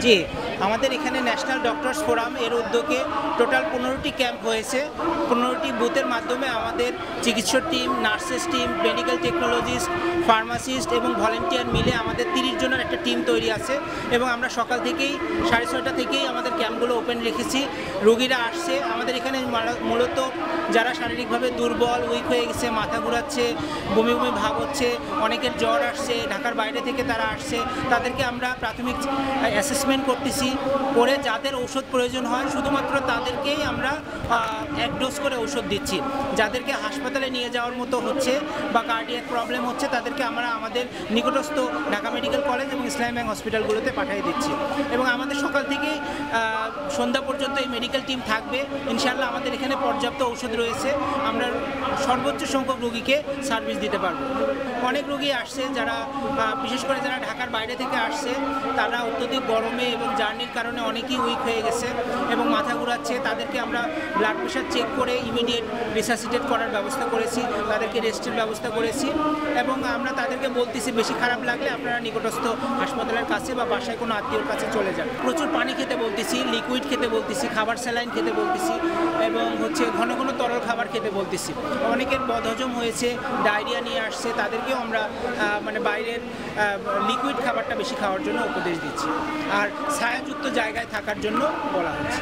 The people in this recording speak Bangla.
জি, আমাদের এখানে ন্যাশনাল ডক্টরস ফোরাম এর উদ্যোগে টোটাল 15টি ক্যাম্প হয়েছে। 15টি বুথের মাধ্যমে আমাদের চিকিৎসক team, nurses team, medical technologist, pharmacist এবং ভলেন্টিয়ার মিলে আমাদের 30 জনের একটা টিম তৈরি আছে এবং আমরা সকাল থেকেই 6:30 থেকেই আমাদের ক্যাম্পগুলো ওপেন রেখেছি। রোগীরা আসছে আমাদের এখানে মূলত যারা শারীরিকভাবে দুর্বল, উইক হয়ে গেছে, মাথা ঘুরাচ্ছে, বমি বমি ভাব হচ্ছে, অনেকের জ্বর আসছে, ঢাকার বাইরে থেকে তারা আসছে, তাদেরকে আমরা প্রাথমিক অ্যাসেসমেন্ট করতেছি। করে যাদের ঔষধ প্রয়োজন হয় শুধুমাত্র তাদেরকেই আমরা 1 ডোজ করে ঔষধ দিচ্ছি। যাদেরকে হাসপাতালে নিয়ে যাওয়ার মতো হচ্ছে বা কার্ডিয়াক প্রবলেম হচ্ছে তাদেরকে আমরা আমাদের নিকটস্থ ঢাকা মেডিকেল কলেজ এবং ইসলামী ব্যাংক হসপিটালগুলোতে পাঠিয়ে দিচ্ছি। এবং আমাদের সকাল থেকেই সন্ধ্যা পর্যন্ত এই মেডিকেল টিম থাকবে। ইনশাআল্লাহ আমাদের এখানে পর্যাপ্ত ঔষধ রয়েছে, আমরা সর্বোচ্চ সংখ্যক রোগীকে সার্ভিস দিতে পারবো। অনেক রোগী আসছে যারা বিশেষ করে যারা ঢাকার বাইরে থেকে আসছে, তারা অত্যধিক গরমে এবং জার্নির কারণে অনেকেই উইক হয়ে গেছে এবং মাথা ঘুরাচ্ছে। তাদেরকে আমরা ব্লাড প্রেশার চেক করে ইমিডিয়েট রিসাসিটেট করার ব্যবস্থা করেছি, তাদেরকে রেস্টের ব্যবস্থা করেছি এবং আমরা তাদেরকে বলতেছি বেশি খারাপ লাগলে আপনারা নিকটস্থ হাসপাতালের কাছে বা বাসায় কোনো আত্মীয়র কাছে চলে যান। প্রচুর পানি খেতে বলতেছি, লিকুইড খেতে বলতেছি, খাবার স্যালাইন খেতে বলতেছি এবং ঘন ঘন তরল খাবার খেতে বলতেছি। অনেকের বদহজম হয়েছে, ডায়রিয়া নিয়ে আসছে, তাদেরকেও আমরা বাইরের লিকুইড খাবারটা বেশি খাওয়ার জন্য উপদেশ দিচ্ছি আর ছায়াযুক্ত জায়গায় থাকার জন্য বলা হচ্ছে।